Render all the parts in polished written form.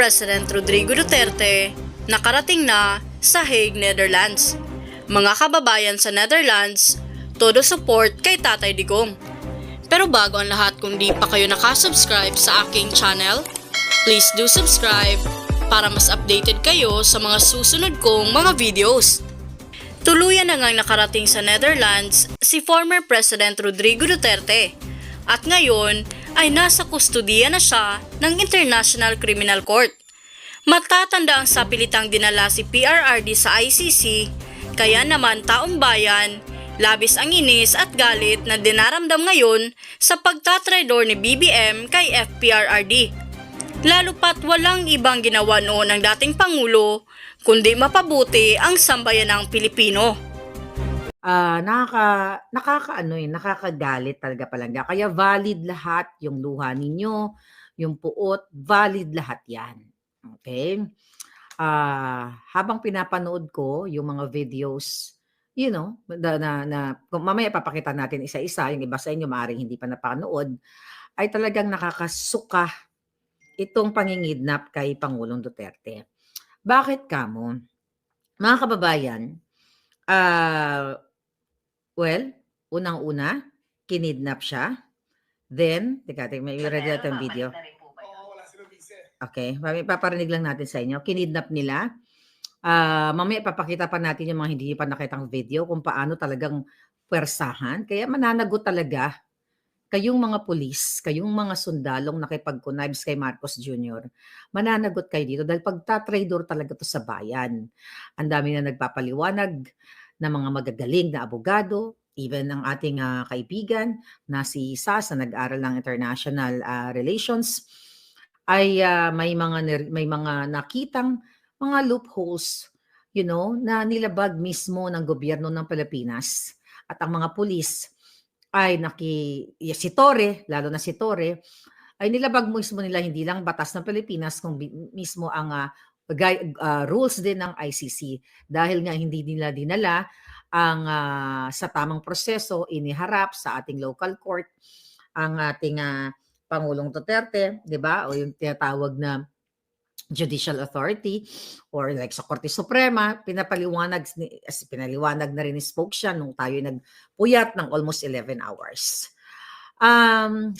President Rodrigo Duterte nakarating na sa Hague, Netherlands. Mga kababayan sa Netherlands, todo support kay Tatay Digong. Pero bago ang lahat, kung di pa kayo nakasubscribe sa aking channel, please do subscribe para mas updated kayo sa mga susunod kong mga videos. Tuluyan na ngang nakarating sa Netherlands si former President Rodrigo Duterte at ngayon ay nasa kustudiya na siya ng International Criminal Court. Matatanda ang sapilitang dinala si PRRD sa ICC, kaya naman taong bayan, labis ang inis at galit na dinaramdam ngayon sa pagtatraidor ni BBM kay FPRRD. Lalo pat walang ibang ginawa noon ng dating Pangulo kundi mapabuti ang sambayanang Pilipino. Nakakagalit talaga palangga. Kaya valid lahat yung luha ninyo, yung puot, valid lahat yan. Okay? Habang pinapanood ko yung mga videos, mamaya papakita natin isa-isa, yung iba sa inyo maaaring hindi pa napanood, ay talagang nakakasuka itong pangingidnap kay Pangulong Duterte. Bakit kamo? Mga kababayan, unang-una, kinidnap siya. Then, may ready natin video. Okay, paparinig lang natin sa inyo. Kinidnap nila. Mamaya papakita pa natin yung mga hindi pa nakitang video kung paano talagang pwersahan. Kaya mananagot talaga kayong mga pulis, kayong mga sundalong nakipag-connives kay Marcos Jr., mananagot kayo dito dahil pagtatraidor talaga to sa bayan. Ang dami na nagpapaliwanag na mga magagaling na abogado, even ang ating kaibigan na si Sas na nag-aral ng international relations, ay may mga nakitang mga loopholes, na nilabag mismo ng gobyerno ng Pilipinas at ang mga pulis ay si Torre, lalo na si Torre, ay nilabag mismo nila hindi lang batas ng Pilipinas, kung mismo ang rules din ng ICC. Dahil nga hindi nila dinala ang sa tamang proseso, iniharap sa ating local court ang ating Pangulong Duterte, di ba? O yung tinatawag na judicial authority or like sa Korte Suprema, pinaliwanag na rin ni spokesman nung tayo nagpuyat ng almost 11 hours.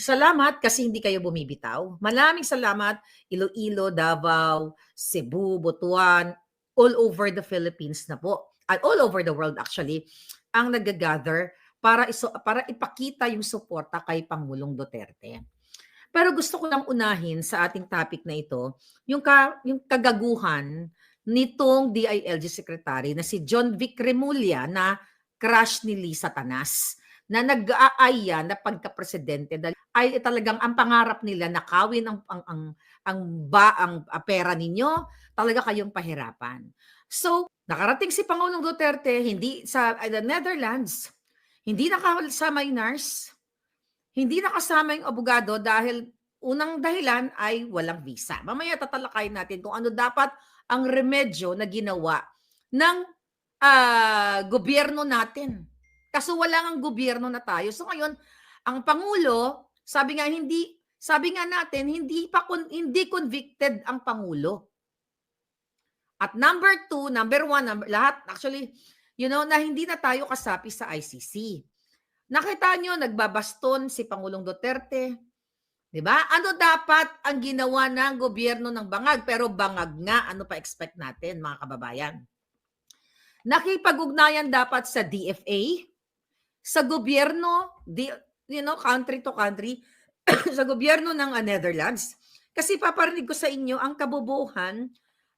Salamat kasi hindi kayo bumibitaw. Maraming salamat, Iloilo, Davao, Cebu, Butuan, all over the Philippines na po. At all over the world actually, ang nag-gather para ipakita yung suporta kay Pangulong Duterte. Pero gusto ko lang unahin sa ating topic na ito, yung kagaguhan nitong DILG Secretary na si John Vic Remulla na crush ni Lisa Tanas, na nag-aaya na pagka-presidente dahil ay talagang ang pangarap nila nakawin ang pera ninyo, talaga kayong pahirapan. So, nakarating si Pangulong Duterte hindi sa Netherlands, hindi nakasama yung nurse, hindi nakasama yung abogado dahil unang dahilan ay walang visa. Mamaya tatalakayin natin kung ano dapat ang remedyo na ginawa ng gobyerno natin. Kaso wala ngang gobyerno na tayo. So ngayon, ang Pangulo, sabi nga natin, hindi convicted ang Pangulo. At number one, lahat actually, na hindi na tayo kasapi sa ICC. Nakita nyo, nagbabaston si Pangulong Duterte. Diba? Ano dapat ang ginawa ng gobyerno ng bangag? Pero bangag nga, ano pa expect natin, mga kababayan? Nakipag-ugnayan dapat sa DFA, sa gobyerno, country to country, sa gobyerno ng Netherlands. Kasi paparinig ko sa inyo, ang kabubuhan,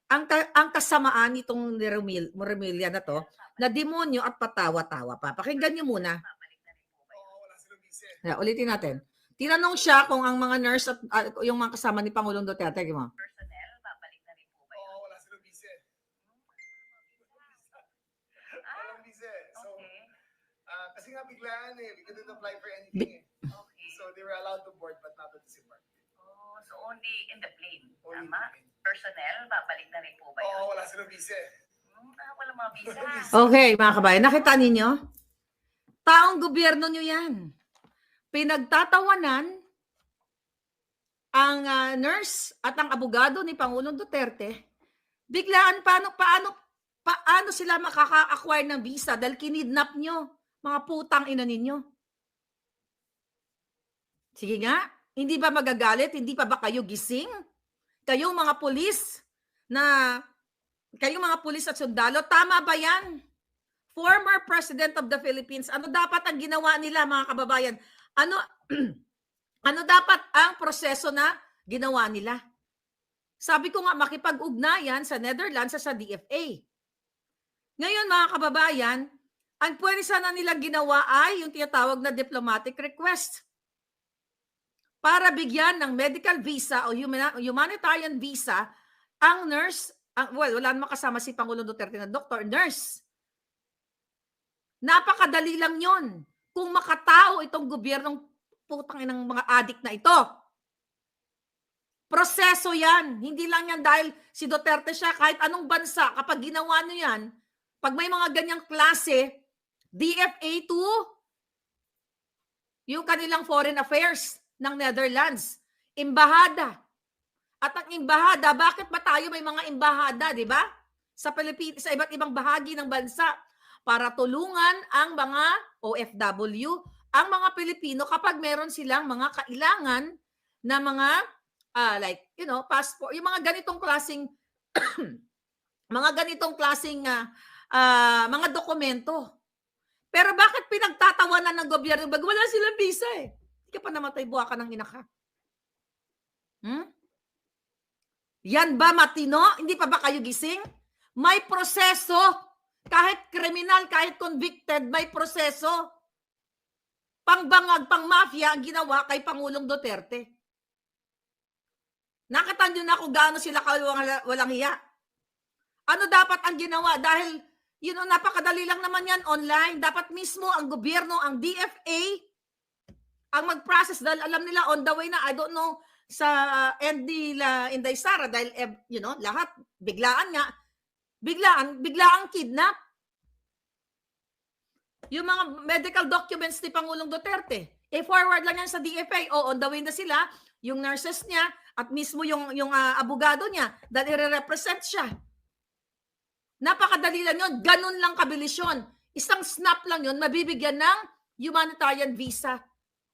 ang kasamaan nitong Remulla na to, na demonyo at patawa-tawa pa. Pakinggan nyo muna. Ulitin natin. Tinanong siya kung ang mga nurse at yung mga kasama ni Pangulong Duterte, personnel, babalik na rin po ba yun? Wala silang visa. Walang visa. So, kasi nga biglaan we couldn't apply for anything. Okay. So, they were allowed to board but not to disembark. Oh, so only in the plane. Only in Tama? the plane. Personnel, babalik na rin po ba yun? Wala silang visa. Walang mga visa. Okay, mga kabayan, nakita ninyo? Taong gobyerno nyo yan. Pinagtatawanan ang nurse at ang abogado ni Pangulong Duterte, biglaan paano sila makaka-acquire ng visa dahil kinidnap nyo, mga putang ina ninyo. Sige nga, hindi ba magagalit? Hindi pa ba kayo gising? Kayong mga pulis at sundalo, tama ba yan? Former President of the Philippines, ano dapat ang ginawa nila, mga kababayan? Ano ano dapat ang proseso na ginawa nila? Sabi ko nga, makipag-ugnayan sa Netherlands sa DFA. Ngayon, mga kababayan, ang pwede sana nilang ginawa ay yung tinatawag na diplomatic request para bigyan ng medical visa o humanitarian visa ang nurse, wala naman kasama si Pangulong Duterte na doctor, nurse. Napakadali lang yon kung makatao itong gobyernong putang inang mga adik na ito. Proseso yan. Hindi lang yan dahil si Duterte siya. Kahit anong bansa, kapag ginawa nyo yan, pag may mga ganyang klase, DFA to yung kanilang foreign affairs ng Netherlands. Imbahada. At ang imbahada, bakit ba tayo may mga imbahada, di ba? Sa Pilipinas, sa iba't ibang bahagi ng bansa para tulungan ang mga OFW, ang mga Pilipino kapag meron silang mga kailangan na mga passport, yung mga ganitong klaseng mga dokumento. Pero bakit pinagtatawanan ng gobyerno? Wala silang visa eh. Hindi ka pa namatay, buha ka ng ina ka. Yan ba matino? Hindi pa ba kayo gising? May proseso. Kahit kriminal, kahit convicted, may proseso. Pangbangag, pang-mafia ang ginawa kay Pangulong Duterte. Nakita nyo na kung gaano sila walang hiya. Ano dapat ang ginawa? Dahil, napakadali lang naman yan online. Dapat mismo ang gobyerno, ang DFA, ang mag-process dahil alam nila on the way na, I don't know, sa end nila Inday Sara dahil, lahat, biglaan kidnap. Yung mga medical documents ni Pangulong Duterte, forward lang yan sa DFA. On the way na sila, yung nurses niya, at mismo yung abogado niya, dahil i-represent siya. Napakadali lang yun. Ganun lang kabilis yun. Isang snap lang yun, mabibigyan ng humanitarian visa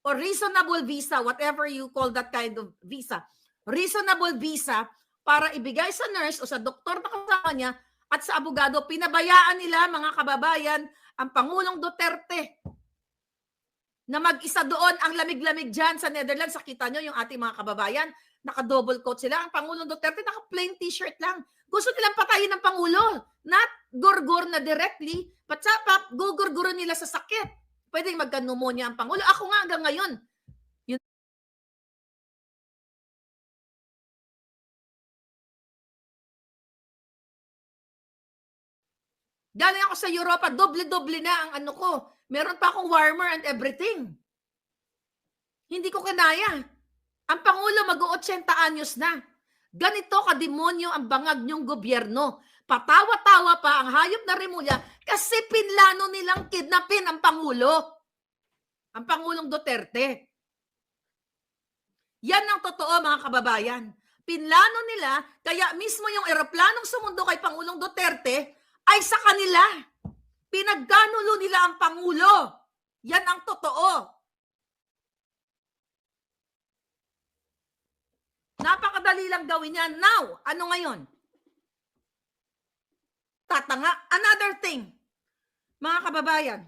or reasonable visa, whatever you call that kind of visa. Reasonable visa para ibigay sa nurse o sa doktor na kasama niya at sa abogado. Pinabayaan nila, mga kababayan, ang Pangulong Duterte na mag-isa doon. Ang lamig-lamig dyan sa Netherlands. Sakita nyo yung ating mga kababayan, naka-double coat sila. Ang Pangulong Duterte naka-plain t-shirt lang. Gusto nilang patayin ng Pangulo. Not gurgur na directly, but gugurguro nila sa sakit. Pwedeng magka-pneumonia ang Pangulo. Ako nga hanggang ngayon. Galing ako sa Europa, doble-doble na ang ano ko. Meron pa akong warmer and everything. Hindi ko kinaya. Ang Pangulo mag-80 anyos na. Ganito kademonyo ang bangag niyong gobyerno. Patawa-tawa pa ang hayop na Rimulya kasi pinlano nilang kidnapin ang Pangulo. Ang Pangulong Duterte. Yan ang totoo, mga kababayan. Pinlano nila, kaya mismo yung eroplanong sumundo kay Pangulong Duterte ay sa kanila. Pinagkanulo nila ang Pangulo. Yan ang totoo. Napakadali lang gawin yan. Now, ano ngayon? Tatanga. Another thing, mga kababayan,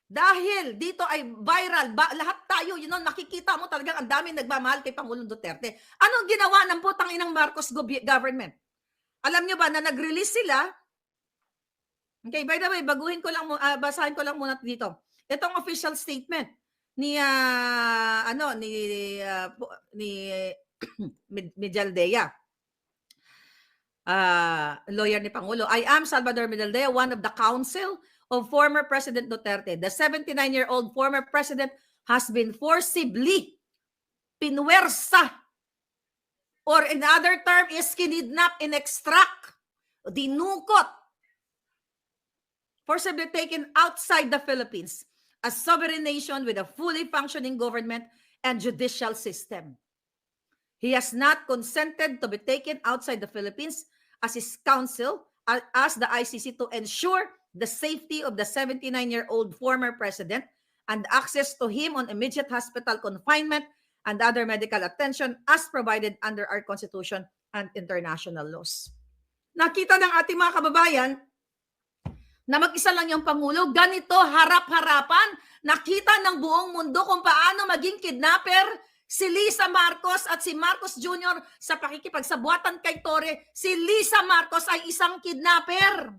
dahil dito ay viral, lahat tayo, nakikita mo talagang ang dami nagmamahal kay Pangulong Duterte. Anong ginawa ng putang inang Marcos government? Alam nyo ba na nag-release sila? Okay, by the way, basahin ko lang muna dito. Itong official statement ni Medjaldea, lawyer ni Pangulo. I am Salvador Medjaldea, one of the counsel of former President Duterte. The 79-year-old former president has been forcibly pinwersa, or in other term is kinidnap, in-extract, dinukot, forcibly taken outside the Philippines, a sovereign nation with a fully functioning government and judicial system. He has not consented to be taken outside the Philippines as his counsel, as the ICC, to ensure the safety of the 79-year-old former president and access to him on immediate hospital confinement and other medical attention as provided under our Constitution and international laws. Nakita ng ating mga kababayan na mag-isa lang yung Pangulo, ganito harap-harapan, nakita ng buong mundo kung paano maging kidnapper si Lisa Marcos at si Marcos Jr. sa pakikipagsabuatan kay Torre. Si Lisa Marcos ay isang kidnapper.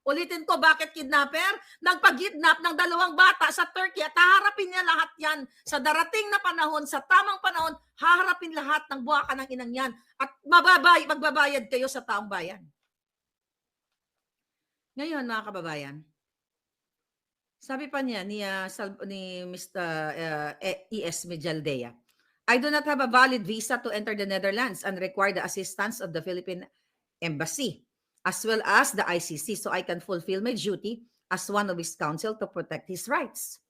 Ulitin ko, bakit kidnapper? Nagpag-kidnap ng 2 bata sa Turkey at haharapin niya lahat yan. Sa darating na panahon, sa tamang panahon, haharapin lahat ng buwakan ng inang yan at magbabayad kayo sa taong bayan. Ngayon, mga kababayan, sabi pa niya ni Mr. E.S. Mijaldea, I do not have a valid visa to enter the Netherlands and require the assistance of the Philippine Embassy as well as the ICC, so I can fulfill my duty as one of his counsel to protect his rights.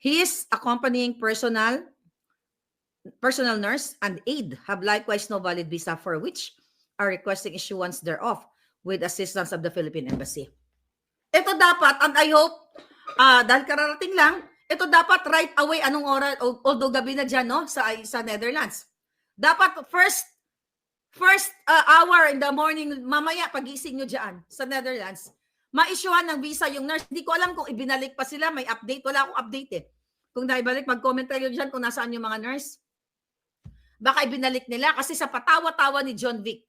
His accompanying personnel nurse and aide have likewise no valid visa, for which are requesting issuance thereof with assistance of the Philippine Embassy. Ito dapat, and I hope, dahil kararating lang, ito dapat right away, anong oras, although gabi na dyan, no, sa Netherlands. Dapat first hour in the morning, mamaya pagising nyo dyan sa Netherlands, ma-issuehan ng visa yung nurse. Hindi ko alam kung ibinalik pa sila, may update. Wala akong update eh. Kung naibalik, mag-comment kayo dyan kung nasaan yung mga nurse. Baka ibinalik nila kasi sa patawa-tawa ni John Vic.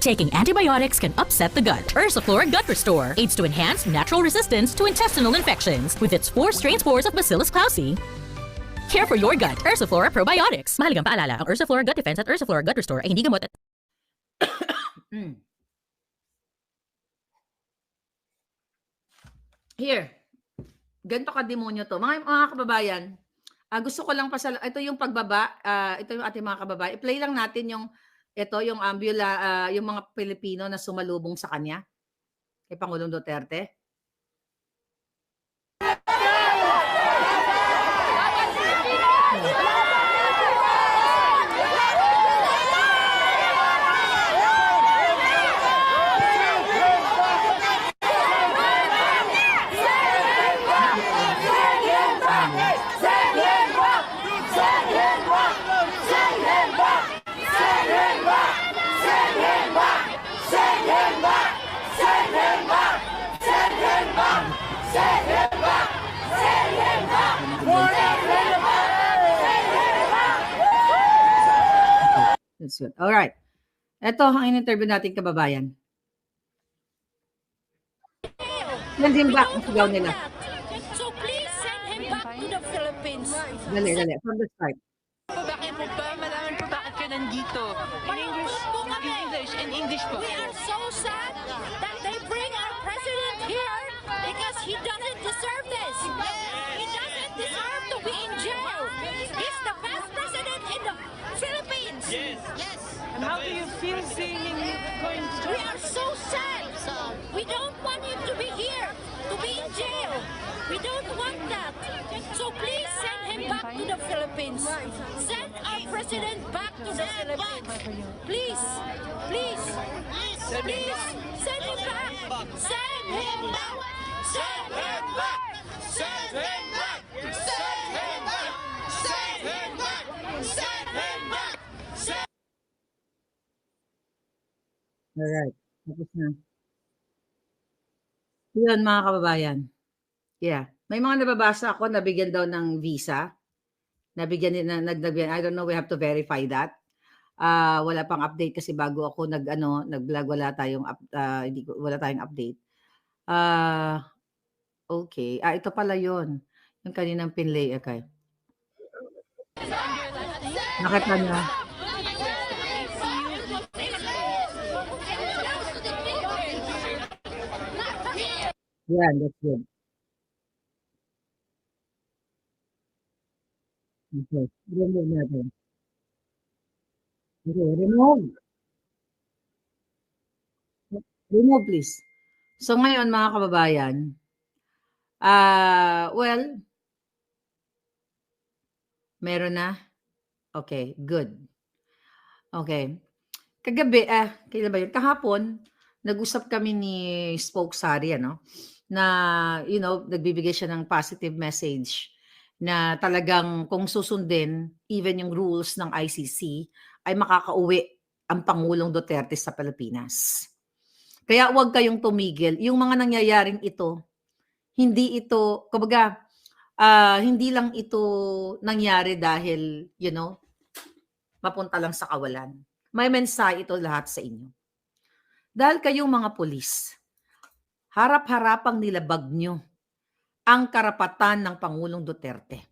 Taking antibiotics can upset the gut. Ursaflora Gut Restore aids to enhance natural resistance to intestinal infections with its 4 strain spores of Bacillus clausii. Care for your gut. Ursaflora Probiotics. Mahalagang paalala, ang Ursaflora Gut Defense at Ursaflora Gut Restore ay hindi gamot at... Here, ganito ka-demonyo to. Mga kababayan, gusto ko lang ito yung pagbaba, ito yung ating mga kababayan. I-play lang natin yung yung mga Pilipino na sumalubong sa kanya, kay Pangulong Duterte. That's good. All right. Ito ang in-interview natin kababayan. Send ba ang sigaw nila? So please send him back to the Philippines. Dali. From the start. Bakit po ba? Malaman po bakit ka nandito. In English po. We are so sad that they bring our president here because he doesn't deserve this. He doesn't deserve to be in jail. He's the best president in the Philippines. Yes. And how do you feel seeing him going to jail? We are so sad. We don't want him to be here, to be in jail. We don't want that. So please send him back to the Philippines. Send our president back to the Philippines. Please. Please. Please. Send him back. Send him back. Send him back. Send him back. Send him back. Send him back. Send him back. Alright. Tapos na. Yun, mga kababayan. Yeah. May mga nababasa ako, nabigyan daw ng visa. Nabigyan, I don't know, we have to verify that. Wala pang update kasi bago ako nag-vlog, wala tayong update. Okay. Ito pala yun. Yung kaninang pinlay. Okay. Nakita niya. Yeah, that's good. Okay. Remove natin. Okay, remove. Remove, please. So ngayon, mga kababayan, well, meron na? Okay, good. Okay. Kagabi, kailan ba yun? Kahapon, nag-usap kami ni Spoke Sari, na, nagbibigay siya ng positive message na talagang kung susundin, even yung rules ng ICC, ay makakauwi ang Pangulong Duterte sa Pilipinas. Kaya huwag kayong tumigil. Yung mga nangyayaring ito, hindi ito, kumbaga, hindi lang ito nangyari dahil, mapunta lang sa kawalan. May mensahe ito lahat sa inyo. Dahil kayong mga pulis, harap-harapang nilabag nyo ang karapatan ng Pangulong Duterte.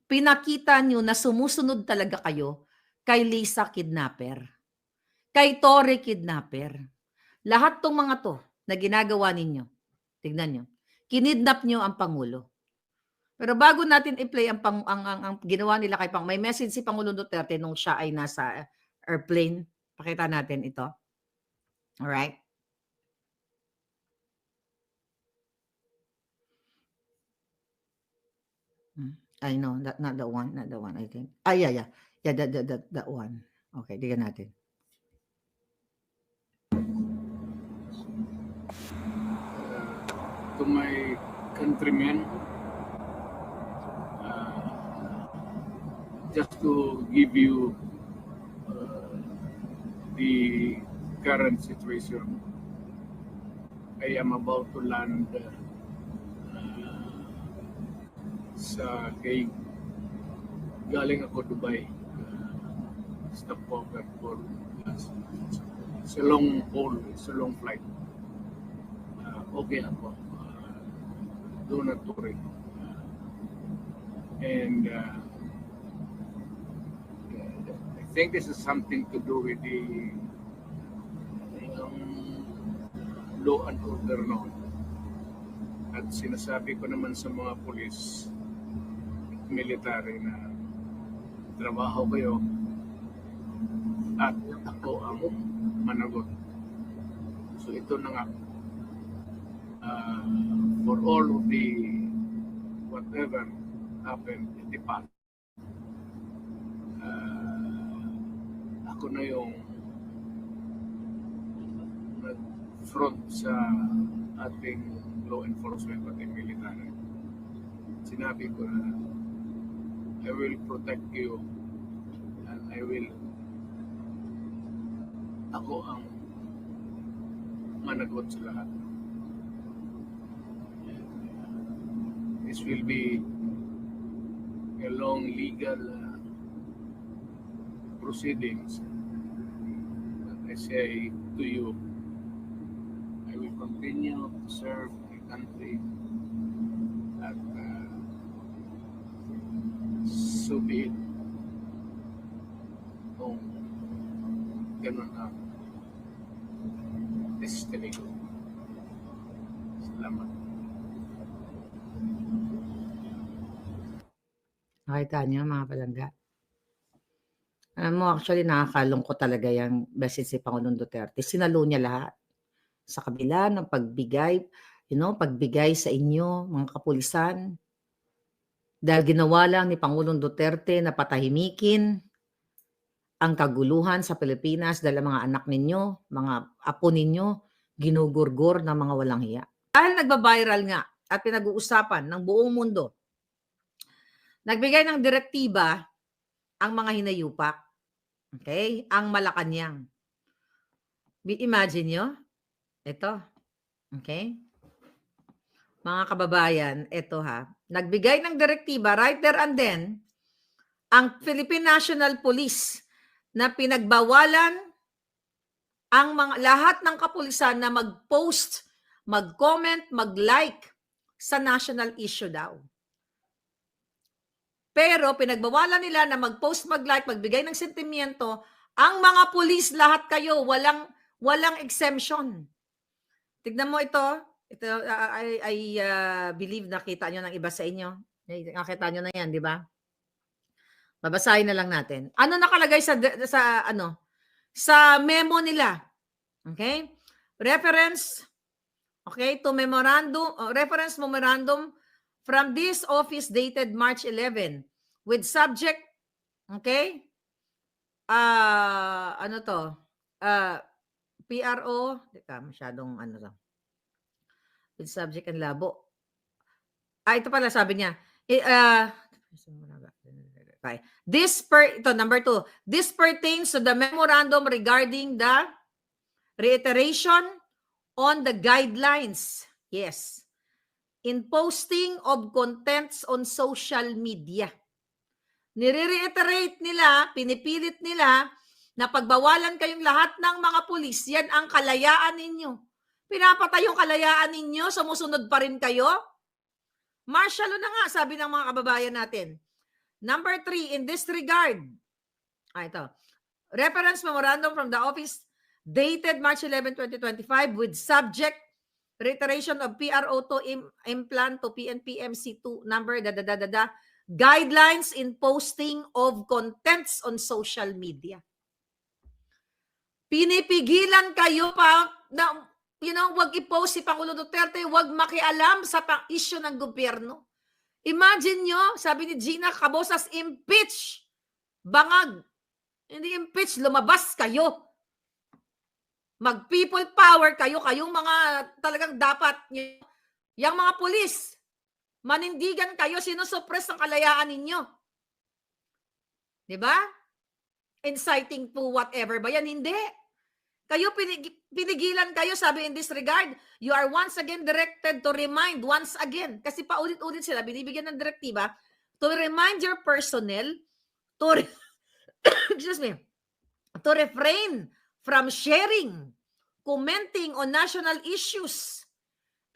Pinakita nyo na sumusunod talaga kayo kay Lisa Kidnapper, kay Torre Kidnapper. Lahat tong mga to na ginagawa ninyo, tignan nyo, kinidnap nyo ang Pangulo. Pero bago natin i-play ang ginawa nila kay may message si Pangulong Duterte nung siya ay nasa airplane. Pakita natin ito. Alright? I know, not the one, I think. Yeah, that one. Okay, tignan natin. To my countrymen, just to give you the current situation, I am about to land sa Hague. Galing ako Dubai. Stopover for it's a long haul, it's a long flight. Okay ako. Do not worry. And I think this is something to do with the law and order noon. At sinasabi ko naman sa mga pulis at military na trabaho kayo at ako ang managot. So ito na nga. For all of the whatever happened in the past, ako na yung nag-front sa ating law enforcement at military. Sinabi ko na I will protect you and ako ang managot sa lahat. This will be a long legal proceedings. But I say to you, I will continue to serve my country at so be it. Kung ganun ang destiny ko. Salamat. Nakita niyo mga palangga. Alam mo, actually nakakalungkot talaga yung message si Pangulong Duterte. Sinalo niya lahat. Sa kabila ng pagbigay, pagbigay sa inyo, mga kapulisan. Dahil ginawa lang ni Pangulong Duterte na patahimikin ang kaguluhan sa Pilipinas dahil mga anak ninyo, mga apo ninyo, ginugurgur ng mga walang hiya. Dahil nagba-viral nga at pinag-uusapan ng buong mundo, nagbigay ng direktiba ang mga hinayupak. Okay? Ang Malacanang. Imagine nyo? Ito. Okay? Mga kababayan, ito Nagbigay ng direktiba right there and then ang Philippine National Police na pinagbawalan ang lahat ng kapulisan na mag-post, mag-comment, mag-like sa national issue daw. Pero pinagbawalan nila na mag-post, mag-like, magbigay ng sentimiento, ang mga pulis, lahat kayo, walang exemption. Tignan mo ito. Ito, I believe nakita nyo ng iba sa inyo. Nakita nyo na yan, di ba? Babasahin na lang natin. Ano nakalagay sa memo nila? Okay? reference, okay, to reference memorandum from this office dated March 11 with subject, okay, ano to, PRO, teka, masyadong ano to, with subject and labo. Ito pala sabi niya, okay. Number 2, this pertains to the memorandum regarding the reiteration on the guidelines, yes, in posting of contents on social media. Nire-reiterate nila, pinipilit nila na pagbawalan kayong lahat ng mga pulis, yan ang kalayaan ninyo. Pinapatay yung kalayaan ninyo, sumusunod pa rin kayo? Martial law na nga, sabi ng mga kababayan natin. Number 3, in this regard, ito, reference memorandum from the office dated March 11, 2025 with subject reiteration of PRO2 implant to PNPMC2 number, guidelines in posting of contents on social media. Pinipigilan kayo pa na, wag i-post si Pangulo Duterte, wag makialam sa issue ng gobyerno. Imagine nyo, sabi ni Gina Cabosas, impeach. Bangag. Hindi impeach, lumabas kayo. Mag-people power kayo, kayong mga talagang dapat, yung mga pulis, manindigan kayo, sinusuppress ang kalayaan ninyo. Diba? Inciting to whatever ba yan? Hindi. Kayo pinigilan kayo, sabi in this regard, you are once again directed to remind, once again, kasi paulit-ulit sila, binibigyan ng direktiba, to remind your personnel, excuse me, to refrain from sharing, commenting on national issues,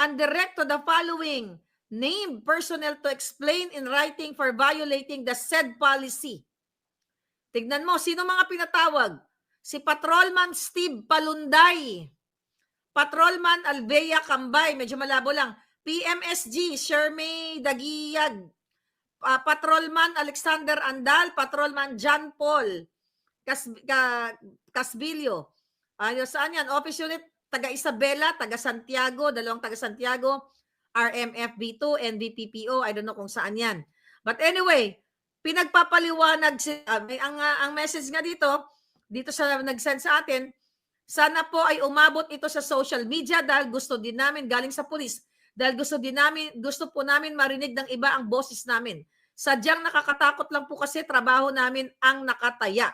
and direct to the following named personnel to explain in writing for violating the said policy. Tignan mo, sino mga pinatawag? Si Patrolman Steve Palunday, Patrolman Albea Cambay, medyo malabo lang, PMSG Shermay Dagiyag, Patrolman Alexander Andal, Patrolman John Paul Casbillo. Saan yan? Office Unit, taga Isabela, taga Santiago, dalawang taga Santiago, RMFB2, NVPPO, I don't know kung saan yan. But anyway, pinagpapaliwanag, ang message nga dito sa nag-send sa atin, sana po ay umabot ito sa social media dahil gusto din namin, galing sa pulis, dahil gusto po namin marinig ng iba ang boses namin. Sadyang nakakatakot lang po kasi trabaho namin ang nakataya.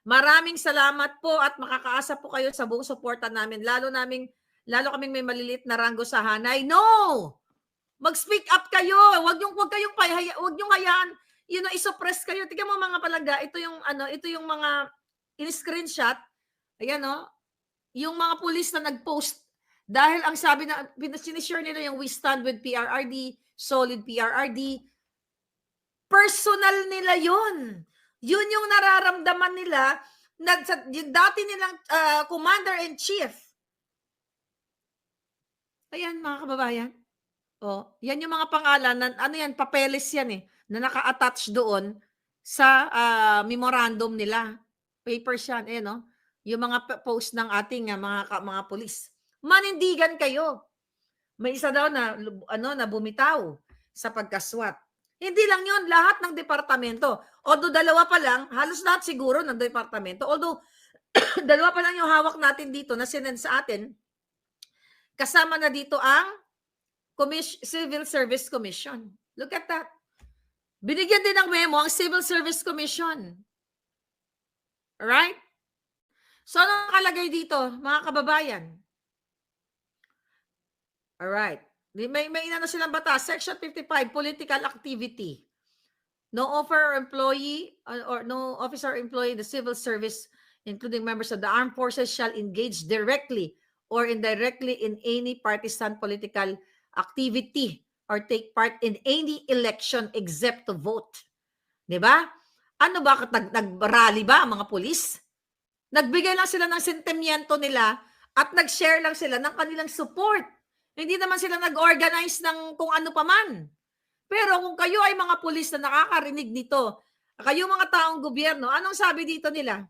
Maraming salamat po at makakaasa po kayo sa buong suporta namin. Lalo kaming may maliliit na ranggo sa Hanay. No! Mag-speak up kayo. Wag niyong hayaan isuppress kayo. Tingnan mo mga palangga, ito yung mga in-screenshot. Ayan yung mga pulis na nag-post dahil ang sabi na sinishare nila yung we stand with PRRD, solid PRRD. Personal nila yun. Yun yung nararamdaman nila na yung dati nilang commander-in-chief. Ayan mga kababayan. Yan yung mga pangalan na papeles yan na naka-attach doon sa memorandum nila. Papers yan, yung mga post ng ating mga pulis. Manindigan kayo. May isa daw na bumitaw sa pagkaswat. Hindi lang yun, lahat ng departamento. Although dalawa pa lang, halos lahat siguro ng departamento. Although dalawa pa lang yung hawak natin dito na sinend sa atin, kasama na dito ang Civil Service Commission. Look at that. Binigyan din ng memo ang Civil Service Commission. Alright? So, ano nakalagay dito, mga kababayan? Alright. May inano silang batas. Section 55, political activity. No officer or employee in the civil service, including members of the armed forces, shall engage directly or indirectly in any partisan political activity or take part in any election except to vote. Diba? Ano ba? Nag-rally ba ang mga pulis? Nagbigay lang sila ng sentimiento nila at nag-share lang sila ng kanilang support. Hindi naman sila nag-organize ng kung ano pa man. Pero kung kayo ay mga pulis na nakakarinig nito, kayo mga taong gobyerno, anong sabi dito nila?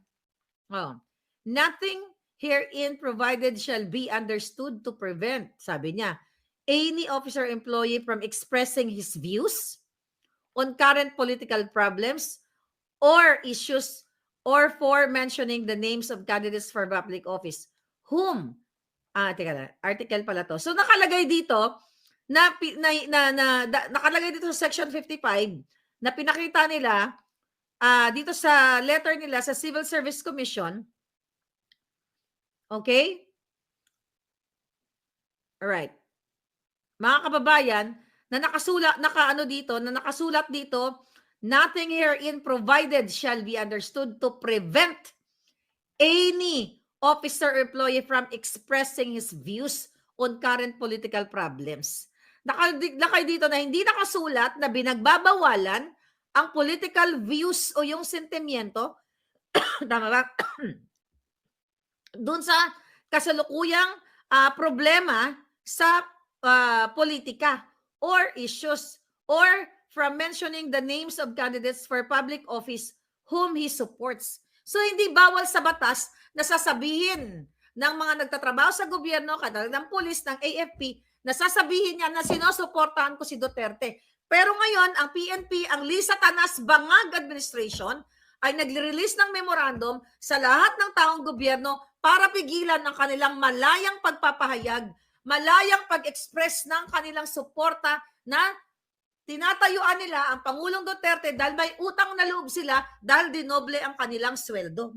Nothing herein provided shall be understood to prevent, sabi niya, any officer or employee from expressing his views on current political problems or issues or for mentioning the names of candidates for public office whom teka na, article pala to. So nakalagay dito nakalagay dito sa section 55 na pinakita nila dito sa letter nila sa Civil Service Commission. Okay? Alright. Mga kababayan, na nakasulat dito, nothing herein provided shall be understood to prevent any officer or employee from expressing his views on current political problems. Nakay dito na hindi nakasulat na binagbabawalan ang political views o yung sentimiento tama ba? Doon sa kasalukuyang problema sa politika or issues or from mentioning the names of candidates for public office whom he supports. So hindi bawal sa batas na sasabihin ng mga nagtatrabaho sa gobyerno, katulad ng pulis, ng AFP, na sasabihin niya na sinusuportahan ko si Duterte. Pero ngayon, ang PNP, ang Lisa Tanas Bangag Administration, ay nagre-release ng memorandum sa lahat ng taong gobyerno para pigilan ang kanilang malayang pagpapahayag, malayang pag-express ng kanilang suporta na tinatayuan nila ang Pangulong Duterte dahil may utang na loob sila dahil dinoble ang kanilang sweldo.